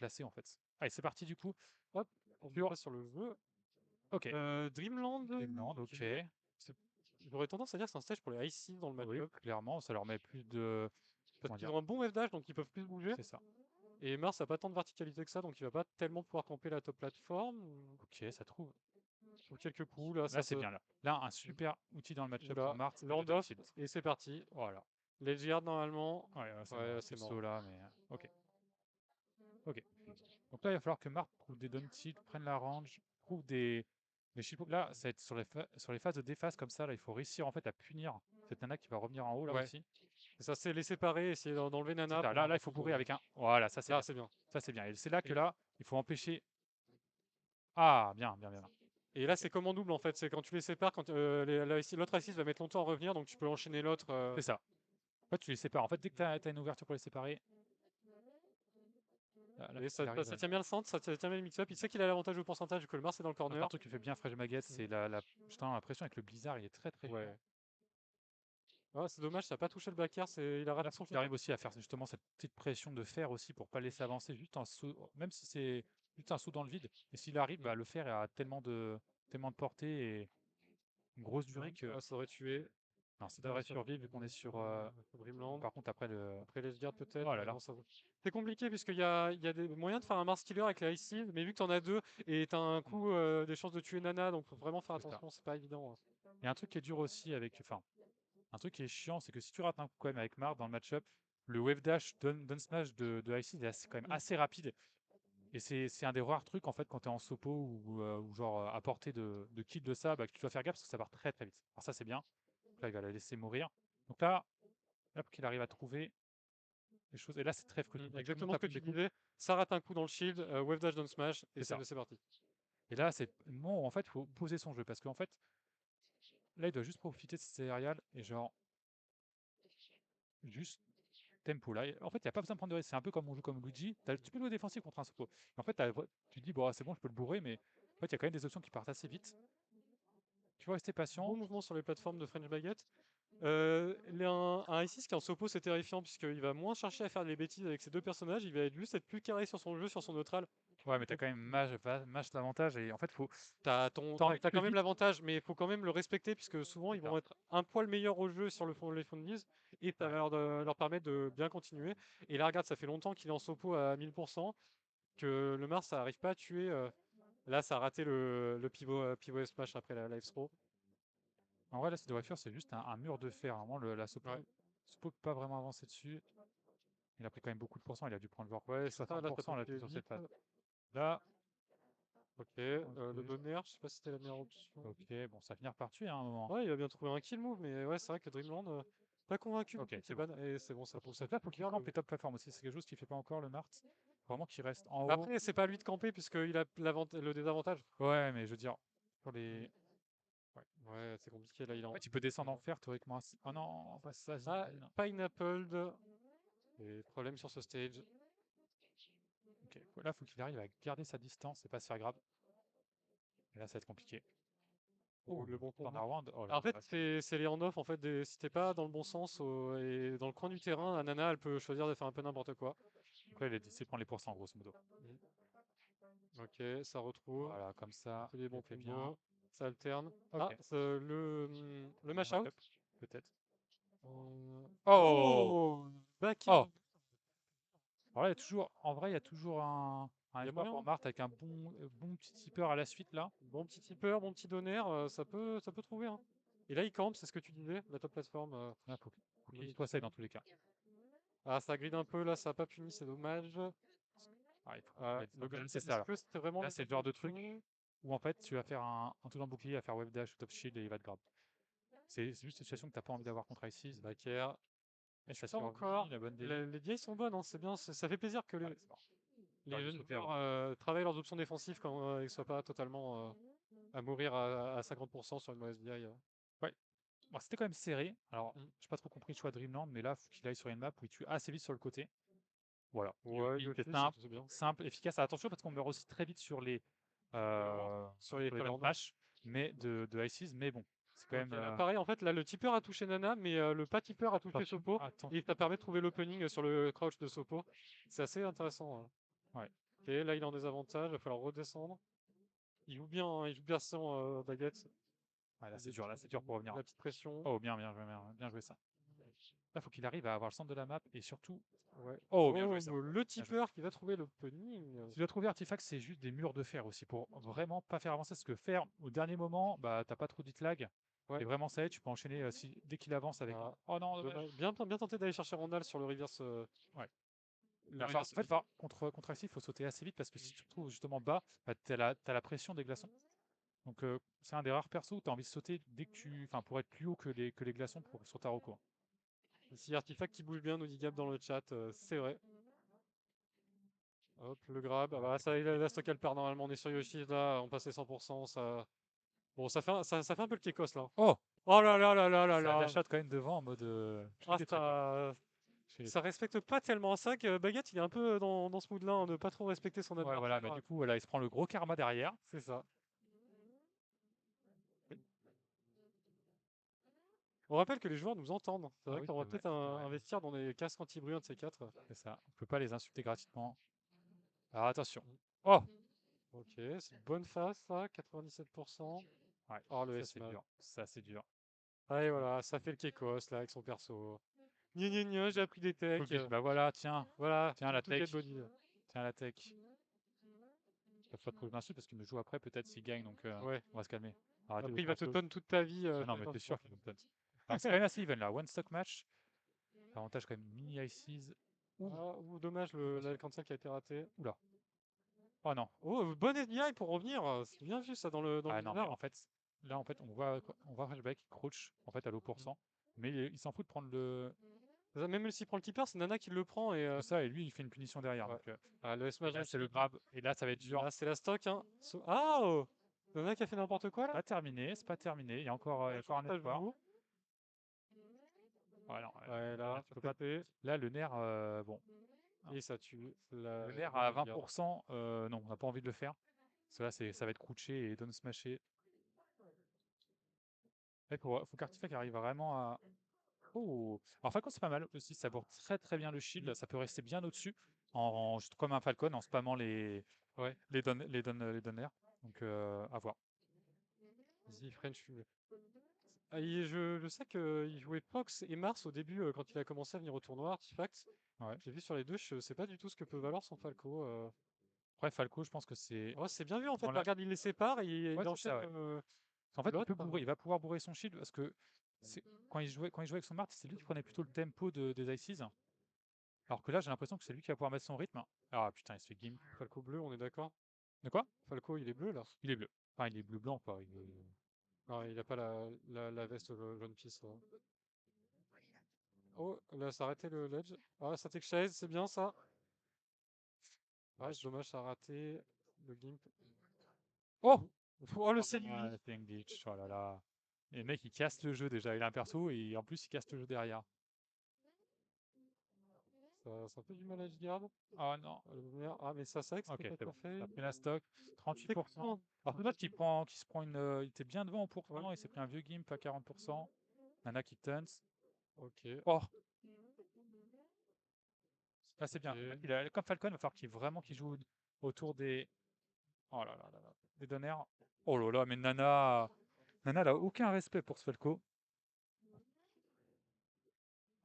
placé en fait. Allez, c'est parti du coup. Hop, on passe sur le jeu. Ok. Dreamland. Dreamland, ok. c'est- J'aurais tendance à dire que c'est un stage pour les Ice dans le Oui, match-up. clairement, ça leur met plus de. Parce Comment qu'ils dire? ont un bon wave dash, donc ils peuvent plus bouger. C'est ça. Et Mars a pas tant de verticalité que ça, donc il va pas tellement pouvoir camper la top plateforme. Ok, ça trouve. Sur quelques coups, là, Là, ça c'est peut. bien là. Là, un super outil dans le match-up pour Là, Mart, le le top handoff, shield. et c'est parti. Voilà. L'edge guard, normalement. Ouais, c'est mort. Ouais, Le c'est saut mort. là, mais. Ok. Ok. Donc là, il va falloir que Mart trouve des down shields, prenne la range, trouve des shield. Là, ça va être sur les phases de déphase comme ça. Là, il faut réussir en fait à punir cette nana qui va revenir en haut là Ouais. aussi. Et ça, c'est les séparer, essayer d'enlever C'est Nana. ça. Là, il faut bourrer avec un. Voilà, ça c'est Là, bien. c'est bien. Ça c'est bien. Et c'est là que Et, là, il faut empêcher. Ah, bien, bien, bien, bien. et là, Ok. c'est comme en double, en fait. C'est quand tu les sépares, quand l'autre IC va mettre longtemps à revenir, donc tu peux enchaîner l'autre. C'est ça. En fait, tu les sépares. En fait, dès que tu as une ouverture pour les séparer, là, Et faut qu'il arrive. ça tient bien le centre, ça tient bien le mix-up. Il sait qu'il a l'avantage au pourcentage vu que le Mars est dans le Par corner. contre, qui fait bien Fresh Baguette, c'est justement la pression avec le blizzard, il est très très fort. Ouais. Ah, c'est dommage, ça n'a pas touché le back air, il a Là, raté faut son qu'il shot. arrive aussi à faire justement cette petite pression de fer aussi pour pas le laisser avancer juste un saut, même si c'est juste un saut dans le vide. Et s'il arrive, Mm. bah, le fer a tellement de portée et une grosse durée que Ah, ça aurait tué. non, ça Ah, devrait survivre vu qu'on est sur. Dreamland. Par contre, après le. Après les Guard peut-être. Oh là là. Non, c'est compliqué puisqu'il y a des moyens de faire un Mars Killer avec la Ice Shield, mais vu que t'en as deux et t'as un Hmm, coup des chances de tuer Nana, donc faut vraiment faire c'est ça. attention, c'est pas évident. Et un truc qui est dur aussi avec. Enfin, un truc qui est chiant, c'est que si tu rates un coup quand même avec Mars dans le match-up, le wave dash down smash de Icy est quand même Mm. assez rapide. Et c'est un des rares trucs en fait quand t'es en sopo ou genre à portée de kill de ça, bah, que tu dois faire gaffe parce que ça part très très vite. Alors ça c'est bien. Donc là il va la laisser mourir. Donc là pour qu'il arrive à trouver les choses. Et là c'est très compliqué. Tu peux Exactement monter ce à que plus tu des coups. disais, ça rate un coup dans le shield, wave dash down smash, et C'est ça. c'est parti. Et là c'est le moment où en fait il faut poser son jeu parce qu'en fait là il doit juste profiter de ses aériales et genre juste tempo là. En fait il n'y a pas besoin de prendre de risque. C'est un peu comme on joue comme Luigi. Tu peux jouer défensif contre un sopo. Et en fait tu te dis bon c'est bon je peux le bourrer mais en fait il y a quand même des options qui partent assez vite. Tu vas rester Bon patient. mouvement sur les plateformes de French Baguette. Un I6 qui est en sopo, c'est terrifiant puisqu'il va moins chercher à faire des bêtises avec ses deux personnages, il va juste être plus carré sur son jeu, sur son neutral. Ouais, mais t'as Donc, quand même Mage l'avantage et en fait, faut. t'as Tu peux quand même vite. l'avantage, mais il faut quand même le respecter puisque souvent C'est ils ça. vont être un poil meilleurs au jeu sur les fundies et ça Ouais. va leur permettre de bien continuer. Et là, regarde, ça fait longtemps qu'il est en sopo à 1000%, que le Mars, ça n'arrive pas à tuer. Là, ça a raté le pivot smash après la live throw. En vrai, là, cette voiture, c'est juste un mur de fer. Vraiment, la Ouais, Sopo peut pas vraiment avancer dessus. Il a pris quand même beaucoup de pourcents. Il a dû prendre genre ouais, c'est ça, là, ça peut 60% là, filer sur cette vite. phase. Là, Ok, le ok, donner, je sais pas si c'était la meilleure option. ok, bon, ça va finir par tuer hein, à un moment. Ouais, il a bien trouvé un kill move, mais ouais, c'est vrai que Dreamland, pas convaincu Ok, c'est qu'il bon. banne. Et c'est bon, ça Donc, pousse à donc là, faut qu'il faire campe les top plateformes aussi. C'est quelque chose qu'il fait pas encore, le Mart. Vraiment qu'il reste en haut. Après, c'est pas à lui de camper puisqu'il a le désavantage. Ouais, mais je veux dire, sur les. Ouais. Ouais, c'est compliqué là, il est En en. fait, il peut descendre en fer théoriquement. Oh non, pas ça, Ah, Zidane. Pineappled. Et problème sur ce stage. Ok, là, faut qu'il arrive à garder sa distance et pas se faire grab. Et là, ça va être compliqué. Oh, Oh, le bon Thunder combo. Round. Oh là En fait, là. c'est les handoffs, en fait, si t'es pas dans le bon sens et dans le coin du terrain, la nana, elle peut choisir de faire un peu n'importe quoi. Après, il essaie de prendre les pourcents, grosso modo. Ok, ça retrouve. Voilà, comme On ça, fait des il bons fait bien. combos. Ça alterne. Ok, Ah, le bon mash out. match-up, peut-être. Oh! Oh! Back air. Oh! Alors là, en vrai, il y a toujours un Il y a espoir moyen, pour hein. Marthe avec un bon petit tipper à la suite, là. Bon petit tipper, bon petit donner, ça peut trouver, hein. Et là, il campe, c'est ce que tu disais, la top plateforme. Là, faut qu'il Monique soit safe Chen. dans tous les cas. Ah, ça gride un peu, là, ça n'a pas puni, c'est dommage. Ah, Ah, ouais, donc là, c'est ça, est-ce alors. que c'était vraiment Là, la c'est le bonne genre de truc option? où, en fait, tu vas faire un tout dans le bouclier, à faire wave dash ou top shield et il va te grab. C'est juste une situation que t'as pas envie d'avoir contre ICs. Back air. Et Je suis ça pas survit, encore. la bonne DI. Les vieilles sont bonnes, hein, c'est bien, ça fait plaisir que Allez, c'est bon. les J'aurais dû jeunes sauter joueurs avant. travaillent leurs options défensives quand ils ne soient pas totalement à mourir à 50% sur une mauvaise BI. Ouais. Bon, c'était quand même serré. Alors, Mm. j'ai pas trop compris le choix de Dreamland, mais là, faut qu'il aille sur une map où il tue assez vite sur le côté. Voilà. Ouais, C'est Yoshi, simple, c'est bien. simple, efficace. Attention parce qu'on meurt aussi très vite Sur les sur les down Underpass. smash, mais de ICs, mais bon, c'est quand Ok, même. là pareil, en fait, là le tipper a touché Nana, mais le pas tipper a touché Attention, Sopo, et attention. ça permet de trouver l'opening sur le crouch de Sopo. C'est assez intéressant, hein. Ouais. Ok, là il est en désavantage, il va falloir redescendre. Il joue bien, hein, il joue bien son baguette. Ouais, là, Des c'est dur pour revenir. La petite pression. Oh, bien joué ça. Là, faut qu'il arrive à avoir le centre de la map et surtout. Ouais. Oh, bien joué Oh, ça. le Bien joué. tipeur qui va trouver l'opening. Si tu dois trouver artefact, c'est juste des murs de fer aussi pour vraiment pas faire avancer. Parce que faire au dernier moment, bah t'as pas trop d'hit lag. Ouais. Et vraiment, ça y est, tu peux enchaîner dès qu'il avance avec. Ah, Oh non, dommage. dommage. Bien tenté d'aller chercher Randall sur le reverse. Ouais. Le Enfin, en reverse fait, hit. contre Axie, il faut sauter assez vite parce que si tu te retrouves justement bas, bah, t'as la pression des glaçons. Donc c'est un des rares persos où tu as envie de sauter dès que tu. Enfin, pour être plus haut que les glaçons sur ta reco. Ici, artefact qui bouge bien, nous dit Gab dans le chat. C'est vrai. Hop, le grab. Ah bah, ça, la stock elle perd normalement. On est sur Yoshi là, on passe les 100%. Ça... Bon, ça fait un peu le Kekos là. Oh! Oh là là là là là Ça là. dash out quand même devant en mode. Je Ah, les traite pas. Je les ça traite. respecte pas tellement ça que Baguette, il est un peu dans ce mood-là, hein, de pas trop respecter son Ouais, voilà, mais adversaire. du coup, voilà, il se prend le gros karma derrière. C'est ça. On rappelle que les joueurs nous entendent. C'est Ah vrai oui, qu'on c'est va vrai, peut-être c'est vrai. investir dans des casques anti-bruit, un de ces quatre. C'est ça. On peut pas les insulter gratuitement. Alors attention. Mm. Oh! Ok, c'est une bonne phase, ça, 97%. Ouais, Oh, le ça c'est S-Mal. dur. Ça c'est dur. Allez, voilà, ça fait le Kekos, là, avec son perso. Gna gna gna, j'ai appris des techs. Bah voilà, tiens. Voilà, Tiens la tout get tech. body. Tiens la tech. Pas trop d'insultes parce qu'il me joue après, peut-être s'il gagne, donc Ouais. on va se calmer. Arrêtez de Après, il va te taunt. tonne toute ta vie. Ah non, Fais mais t'es attention. sûr qu'il me taunt. Alors c'est quand même assez even là. One stock match. Avantage quand même mini ICs. Ouh, Ah, ouh, dommage, attention. la cancel qui a été raté. Oula. Oh non. Oh, bonne SBI pour revenir. C'est bien vu ça dans le Ah non, mais linéaire. en fait, là en fait, on voit Flashback, il crouch en fait à l'eau pour Mm. cent. Mais il s'en fout de prendre le. Ça, même s'il prend le tipper, c'est Nana qui le prend et. C'est ça, et lui il fait une punition derrière. Ouais. Donc, Ah, le et smash là c'est le rapide. grab. Et là ça va être dur. Là, c'est la stock, hein. Ah oh, Nana qui a fait n'importe quoi là? Pas terminé, c'est pas terminé. Il y a encore un Ça espoir. joue. Ouais, non, Ouais, là, là, tu ça peux pas. pétait. Là, le nerf, bon. Non. Et ça tue Le nerf le à mage garde. 20%, non, on n'a pas envie de le faire. Parce que là, ça va être crouché et down smasher. Il faut qu'Artifact arrive vraiment à. Oh! Alors Falcon, c'est pas mal aussi, ça borde très très bien le shield, Mm. ça peut rester bien au-dessus, juste comme un Falcon, en spammant les, Ouais, les, don les donners. Donc, à voir. vas-y, French. Ah, je sais qu'il jouait Pox et Mars au début quand il a commencé à venir au tournoi Artifact. Ouais. J'ai vu sur les deux, je sais pas du tout ce que peut valoir son Falco. Après, Falco, je pense que c'est. Ouais, c'est bien vu en fait. Dans Bah, la. regarde, il les sépare et Ouais, il c'est enchaîne ça, ouais. En fait, l'autre. il va pouvoir bourrer son shield parce que quand il jouait avec son Mart, c'est lui qui prenait plutôt le tempo des Ices. Alors que là, j'ai l'impression que c'est lui qui va pouvoir mettre son rythme. Ah putain, il se fait game. Falco bleu, on est d'accord? De quoi? Falco, il est bleu là. Il est bleu. Enfin, il est bleu-blanc, quoi. Ah, il a pas la veste jaune pisse. Oh, là, ça a arrêté le ledge. Ah, ça take chase, c'est bien ça. Ah, c'est Dommage. dommage, ça a raté le gimp. Oh! Oh, le Ah, CLUI! la thing glitch, oh là là. Et le mec, il casse le jeu déjà. Il a un perso et en plus, il casse le jeu derrière. Ça a fait du mal à garde. Oh non. Ah, mais ça, c'est vrai que Ok, c'était pas c'est tout à bon. fait. Ça a pris la stock. 38%. Techniquement, Alors, peut-être qu'il se prend une. Il était bien devant en ouais, pourcent. Il s'est pris un vieux gimp à 40%. Nana qui taunts. ok, Oh! Là, c'est bien. ok. Comme Falcon, il va falloir vraiment qu'il joue autour des. Oh là là là là. Des donners. Oh là là, mais Nana. Nana, elle a aucun respect pour ce Falco.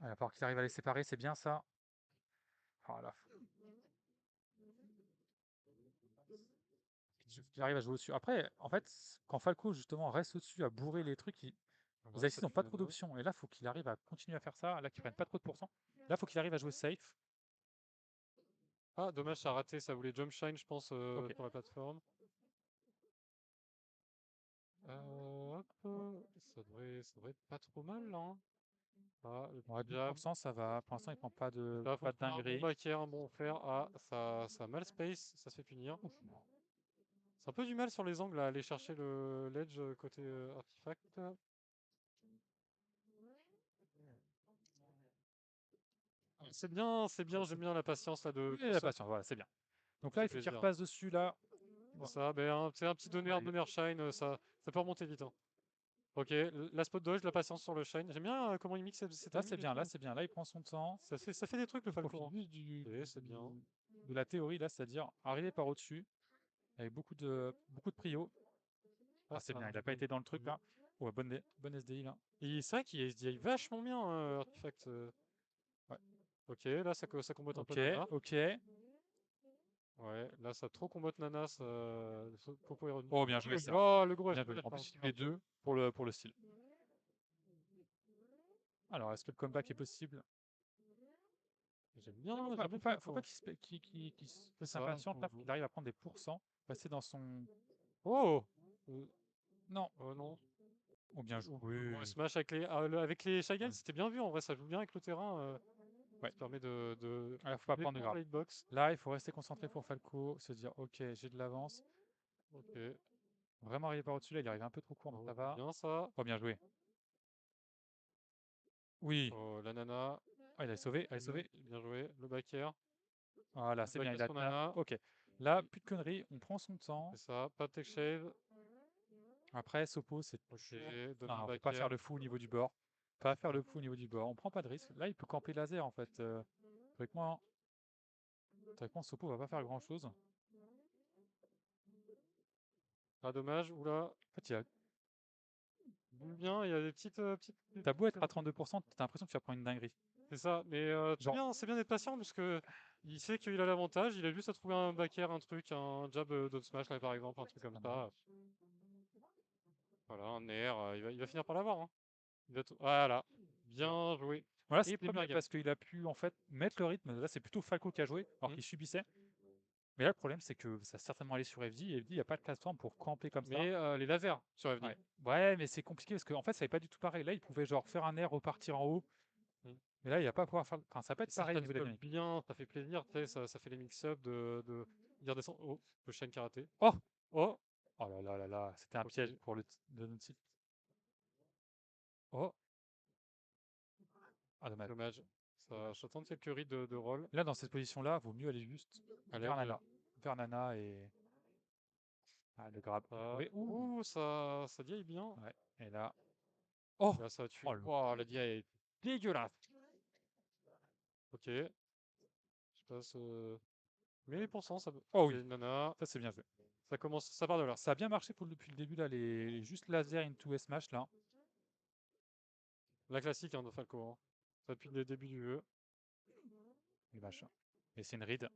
Il va falloir qu'il arrive à les séparer, c'est bien ça. Oh là. Qu'il arrive à jouer au-dessus. Après, en fait, quand Falco justement reste au-dessus à bourrer les trucs, les Voilà, Ice ça n'ont tue pas trop Nana. d'options. Et là, faut qu'il arrive à continuer à faire ça. Là, qu'ils prennent pas trop de pourcents. Là, faut qu'il arrive à jouer safe. Ah, dommage, ça a raté, ça voulait jump shine, je pense, Ok. pour la plateforme. Hop, ça devrait être pas trop mal là, hein. Ah, le Bon, à petit jab. 12%, ça va. Pour l'instant, il prend pas de, Là, faut pas de trouver un bon dinguerie. backer, un bon fer. Ah, ça a mal space, ça se fait punir. C'est un peu du mal sur les angles à aller chercher le ledge côté artefact. C'est bien, j'aime bien la patience là de Oui, la patience, voilà, c'est bien. Donc ça là, fait il faut qu'il plaisir. repasse dessus là. C'est Voilà. ça, ben, c'est un petit donner shine, ça peut remonter vite, hein. Ok, la spot dodge, la patience sur le shine. J'aime bien comment il mixe ses Là, timings c'est et bien. tout, Là, hein. c'est bien. Là, il prend son temps. Ça fait des trucs le Il profite Falcon, hein. juste du, Et c'est bien. de la théorie là, c'est-à-dire arriver par au-dessus avec beaucoup de prio. Ah, c'est bien, il a pas été dans le truc là. Ouais, bonne SDI là. Et c'est vrai qu'il SDI vachement bien, Artifact. Ouais. Ok, là ça combote un peu Ok, Nana. ok. Ouais, là ça trop combote Nana, ça. Popo est revenu. Oh, bien joué ça. Oh, le gros Bien FP, joué. En plus, il fait 2 pour le style. Alors, est-ce que le comeback est possible? J'aime bien, Faut j'aime bien faut pas Falco. qu'il C'est ça. s'impatiente là, faut qu'il arrive à prendre des pourcents, passer dans son. Oh! Non. Oh non. Oh, bien Le gros joué. smash avec les Shagan, c'était bien vu en vrai, ça joue bien avec le terrain. Ouais. Ça permet de Ah, faut pas prendre de défendre grab. la hitbox. Là, il faut rester concentré pour Falco, se dire, ok, j'ai de l'avance. Ok. Vraiment arriver par au-dessus là, il arrive un peu trop court, donc Oh, ça c'est va. bien ça. Oh, bien joué. Oui. Oh, la Nana. Ah, il a sauvé, il a sauvé. Bien joué. Le back air. Voilà, Le c'est back bien, air il a sur tient. Nana. Ok. Là, plus de conneries, on prend son temps. C'est ça. Pas de tech shave. Après, Sopo, c'est Ok. toujours. Donne un Non, faut back pas faire air. le fou au niveau du bord. Pas faire le fou au niveau du bord. On prend pas de risque. Là, il peut camper laser en fait. Théoriquement, Sopo va pas faire grand chose. En Ah, dommage. Oula. fait, il a. Boule bien. Il y a des T'as beau être à 32%, t'as l'impression que tu vas prendre une dinguerie. C'est ça. Mais Genre, c'est bien d'être patient parce que il sait qu'il a l'avantage. Il a juste à trouver un back air, un truc, un jab d'off smash là par exemple, un truc comme ça. Voilà, un air. Il va finir par l'avoir, hein. Voilà. Bien joué. voilà, Et c'était bien première game. parce qu'il a pu en fait mettre le rythme. Là, c'est plutôt Falco qui a joué, alors Mm. qu'il subissait. Mais là, le problème, c'est que ça a certainement allé sur FD, et FD, il n'y a pas de plateforme pour camper comme ça. Mais les lasers sur FD. Ouais. Ouais, mais c'est compliqué parce qu'en fait, ça n'est pas du tout pareil. Là, il pouvait genre faire un air, repartir en haut. Mm. Mais là, il va pas pouvoir faire. Enfin, ça peut être Ça pareil au niveau de la colle dynamique. bien, ça fait plaisir, tu sais, ça fait les mix-up de dire descendre. Oh, le chien karaté. Oh! Oh, Oh là là là là, c'était un ok, piège pour le notre site. Oh! Ah, dommage. dommage. Ça tente quelques rides de roll. Là, dans cette position-là, vaut mieux aller juste vers Alerte. Nana. Vers Nana et. Ah, le grab. Oui, ouh! Ouh, ça diaille bien. Ouais. Et là. Oh! Là, ça a tué. Oh, le. Wow, la dia est dégueulasse. Ok, je passe. Mais les pourcents, ça. Oh Ok, oui! Nana. Ça, c'est bien joué. Ça commence, ça part de là. Ça a bien marché depuis le début, là, juste laser into smash, là. La classique hein, de Falco, hein. Ça depuis le début du jeu. Les machins. Et c'est une ride.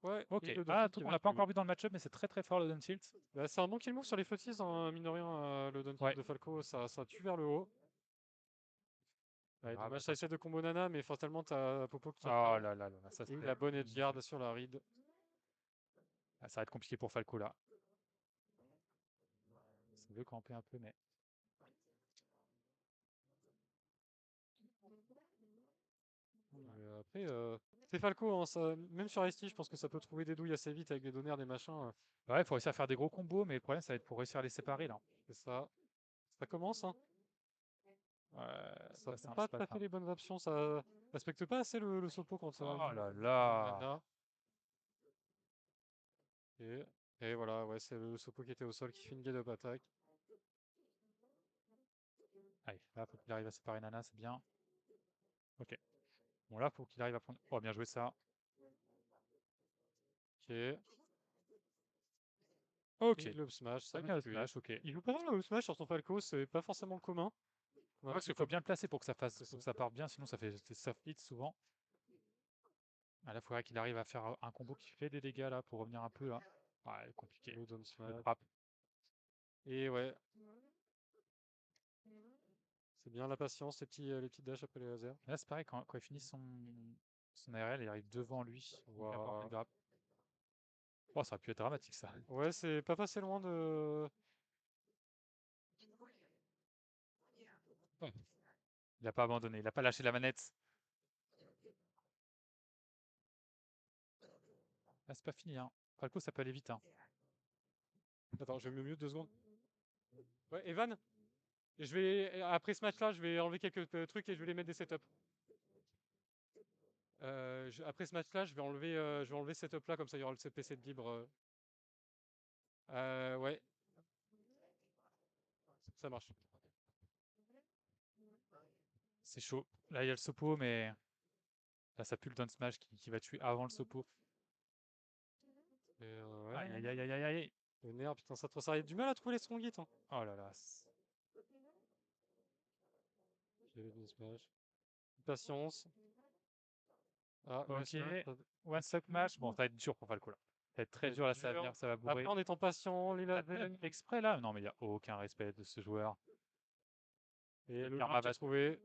Ouais, Ok. et le Ah, un Dolphin qui truc est qu'on n'a pas vachement bien. encore vu dans le match-up, mais c'est très très fort le down tilt. Bah, c'est un bon kill move sur les footies, hein, mine de rien, le down tilt Ouais. de Falco, ça tue vers le haut. Ouais, Grab, dommage, ça essaie attention. de combo Nana, mais fatalement t'as Popo qui Oh recale. là là là là, ça Et c'était. la bonne edge guard sur la ride. Ah, ça va être compliqué pour Falco là. Ça veut camper un peu, mais. Après, c'est Falco, hein, même sur ST, je pense que ça peut trouver des douilles assez vite avec des donneurs, des machins. Ouais, il faut réussir à faire des gros combos, mais le problème, ça va être pour réussir à les séparer là. C'est ça. Ça commence, hein. Ça Ça, prend c'est pas pas tout à fait simple. les bonnes options, ça respecte pas assez le Sopo quand ça Oh arrive. là là! Nana. Et, et voilà, ouais, c'est le Sopo qui était au sol qui fait une get up attack. Allez, là, faut qu'il arrive à séparer Nana, c'est bien. Ok. Bon, là, faut qu'il arrive à prendre. Oh, bien joué ça. Ok. Ok. Et le up smash, ça Très va bien le tuer. smash, ok. Ouais, Il joue pas mal le up smash sur son Falco, c'est pas forcément le commun. On a parce l'impression qu'il que faut bien le placer pour que ça fasse, c'est pour ça. que ça parte bien, sinon ça fait des soft hits souvent. Ah, là, il faudrait qu'il arrive à faire un combo qui fait des dégâts là pour revenir un peu là. Ouais, compliqué. Le down Le smash. trap. Et ouais, c'est bien la patience, les petits dashs après les lasers. Là, c'est pareil, quand il finit son ARL, il arrive devant lui. Il vient porter Waouh. le grab. Oh, ça aurait pu être dramatique ça. Ouais, c'est pas passé loin de. Ouais. Il a pas abandonné, il a pas lâché la manette. Là, c'est pas fini, hein. Falco, ça peut aller vite, hein. Attends, je vais me mute 2 secondes. Ouais, Evan, après ce match-là, je vais enlever quelques trucs et je vais les mettre des setups. Après ce match-là, je vais enlever ce setup-là, comme ça il y aura le CPC de libre. Ouais, ça marche. C'est chaud. Là, il y a le Sopo, mais là, ça pue le down smash qui va tuer avant le Sopo. Aïe, aïe, aïe, aïe, aïe, aïe. Le nerf, putain, ça a du mal à trouver les strong hits. Hein. Oh là là. J'ai le smash. Patience. Ah, ouais, Ok. One stop match. Bon, ça va être dur pour Falco là. Ça va être très dur là, ça va venir, ça va bourrer. Après, en étant patient, les T'as fait lavels. exprès là? Non, mais il n'y a aucun respect de ce joueur. Et le karma j'ai va- trouvé.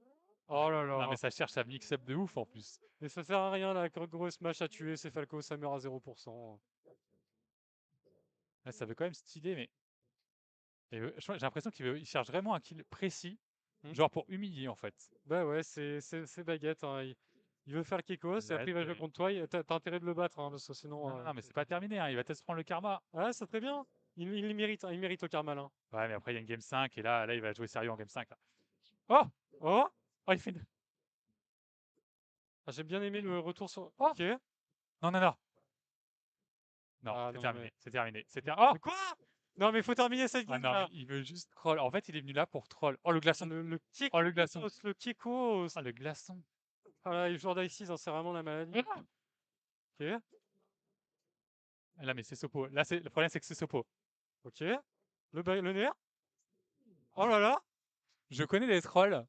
Oh là Non, mais là. ça cherche à mix-up de ouf en plus. Mais ça sert à rien, là. Gros smash à tuer, c'est Falco, ça meurt à 0%. Ouais, ça veut quand même stylé, mais. J'ai l'impression il cherche vraiment un kill précis, Hmm. genre pour humilier en fait. Bah ouais, c'est baguette. Hein. Il veut faire le Kekos et après il va jouer contre toi. T'as intérêt de le battre, hein, parce que sinon. Non, non, mais c'est pas terminé, hein, il va peut-être se prendre le karma. Ah, c'est très bien. Il le mérite, hein, il mérite le karma là. Ouais, mais après il y a une game 5 et là il va jouer sérieux en game 5 là. Oh! Oh! Oh, il fait une. Ah, j'ai bien aimé le retour sur. Oh! Ok. Non, non, non. Non, Ah c'est non, terminé, mais. c'est terminé. Oh! Mais quoi? Non, mais faut terminer cette Ah game non, mais là. il veut juste troll. En fait, il est venu là pour troll. Oh, le glaçon! Le Oh, le glaçon! Kekos, le Kekos. Oh, le glaçon! Ah là, les joueurs d'Ice, hein, c'est vraiment la maladie. Ah! Ok. Là, mais c'est Sopo. Là, le problème, c'est que c'est Sopo. Ok. Le nerf. Oh là là. Je connais les trolls,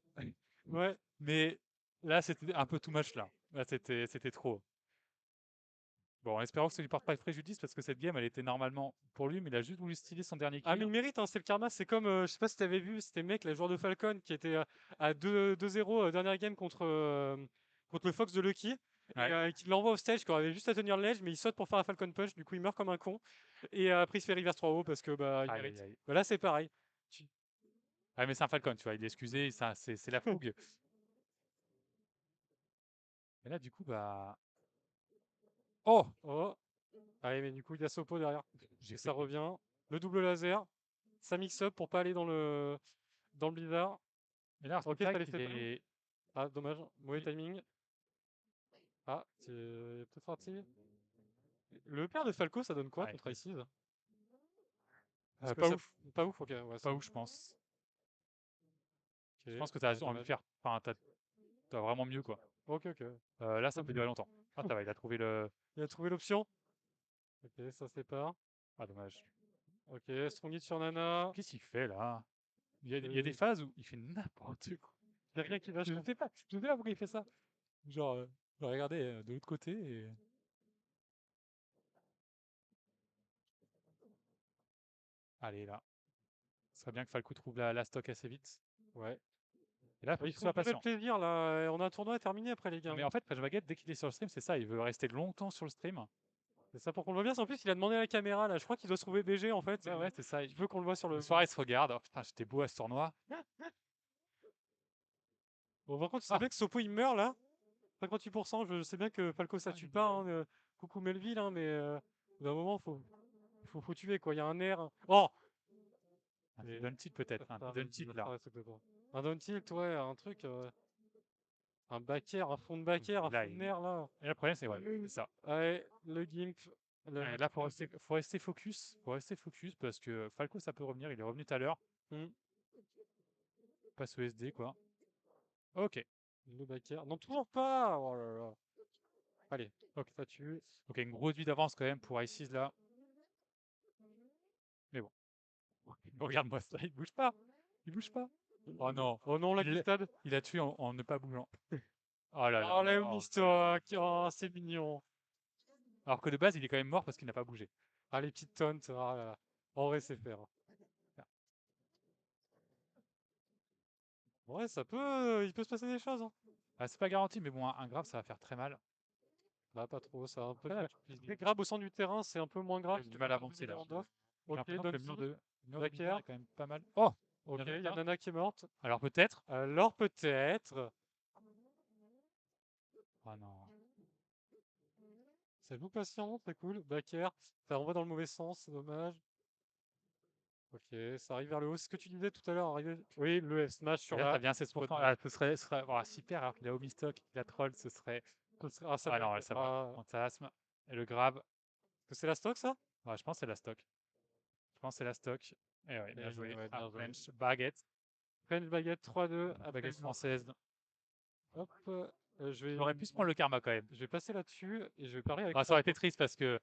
Ouais. mais là, c'était un peu too much là. Là, c'était trop. Bon, en espérant que ça lui porte pas préjudice parce que cette game, elle était normalement pour lui, mais il a juste voulu styler son dernier Ah, mais kill. il mérite, hein, c'est le karma. C'est comme, je sais pas si t'avais vu, c'était le mec, le joueur de Falcon, qui était à 2-0 dernière game contre le Fox de Lucky. Ouais. Et qui l'envoie au stage, qui avait juste à tenir le ledge, mais il saute pour faire un Falcon Punch, du coup il meurt comme un con. Et après il se fait reverse 3-0 parce que bah il Aïe, aïe, mérite. aïe. Bah, là c'est pareil. Tu- Ah, mais c'est un Falcon, tu vois, il est excusé, ça, c'est la fougue. Et là, du coup, bah. Oh! Oh, allez, mais du coup il y a Sopo derrière. J'ai Et fait. ça revient. Le double laser. Ça mix up pour pas aller dans le blizzard. Et là, Ok, Artifact, ça il laissé pas. est. Ah, dommage. Mauvais il- timing. Ah, c'est peut-être parti. Le père de Falco, ça donne quoi Ouais, contre Ices? Parce que pas ça. ouf. Pas ouf, ok. Ouais, Pas ouf, je pense. Je ok. pense que t'as Ah, envie de dommage. faire. Enfin, t'as vraiment mieux, quoi. Ok, ok. Là, ça peut durer longtemps. Ah, ça va, il a trouvé le. Il a trouvé l'option. Ok, ça se sépare. Ah, dommage. Ok, strong hit sur Nana. Qu'est-ce qu'il fait là? Il y a des phases où il fait n'importe quoi. Il y a rien qui va, je pense. Je sais pas pourquoi il fait ça. Genre, regardez de l'autre côté et. Allez, là. Ce serait bien que Falco trouve la stock assez vite. Ouais. Et là, il faut Il qu'il faut soit durer le patient. plaisir là. On a un tournoi à terminer après, les Non, gars. mais en fait, Page Baguette, dès qu'il est sur le stream, c'est ça, il veut rester longtemps sur le stream. C'est ça pour qu'on le voit bien. En plus, il a demandé à la caméra là. Je crois qu'il doit se trouver BG en fait. Ouais, ouais, c'est ça. Il veut qu'on le voit sur Le le. soir, il se regarde. Oh, putain, j'étais beau à ce tournoi. Bon, par contre, c'est Ah! bien que Sopo il meurt là. 58%. Je sais bien que Falco ça Ah, tue pas. Hein, coucou Melville, hein, mais au bout d'un moment, faut tuer quoi. Il y a un air. Oh! Un Mais hidden tilt peut-être. Un hidden tilt là. Un down tilt, ouais, un truc. Un backer, un fond de backer, un Là, fond de nerf là. et là, le problème, c'est ouais, c'est ça. Ouais, le gimp. Ouais, là, faut rester focus. Faut rester focus parce que Falco, ça peut revenir. Il est revenu tout à l'heure. Hmm, Passe au SD, quoi. Ok. le backer. Non, toujours pas! Oh là là. Allez, Ok. ça tue. Ok, une grosse vie d'avance quand même pour Isis là. Mais bon. Regarde-moi ça, il bouge pas. Il bouge pas. Oh non. Oh non, la Il, glissade. il a tué en ne pas bougeant. Oh là là. Oh, la Oh. mistock. Oh, c'est mignon. Alors que de base, il est quand même mort parce qu'il n'a pas bougé. Ah, les petites taunts. Ah là là. En vrai, c'est faire. Ouais, ça peut. Il peut se passer des choses. Hein. Ah, c'est pas garanti, mais bon, un grave, ça va faire très mal. Là, pas trop. Ça a un peu Après, de là, mal. Les grabs au centre du terrain, c'est un peu moins grave. j'ai du mal à avancer là. J'ai Ok, l'impression que le mur Dante. de Blizzard Backer. est quand même pas mal. Oh! Ok, Bien il joué, y a ça. Nana qui est morte. Alors peut-être. Alors peut-être. Oh non. Ça joue patient, c'est cool. Backer. Ça renvoie dans le mauvais sens, c'est dommage. Ok, ça arrive vers le haut. C'est ce que tu disais tout à l'heure. Oui, le F-Smash Et sur là, ça la. vient 16%. Ah, ce serait oh, super. Alors qu'il a Mistock, il a troll, ce serait. Ah, ça Ah va. non, ça va. Fantasme. Et le grab. C'est la stock, ça? Ouais, je pense que c'est la stock. Je pense que c'est la stock. Et ouais, bien joué. Ouais, Ah, bien joué. French baguette. French baguette 3-2. Après, Baguette française. hop, J'aurais pu se prendre le karma quand même. je vais passer là-dessus et je vais parler avec Ah, ça aurait été Falco. triste parce que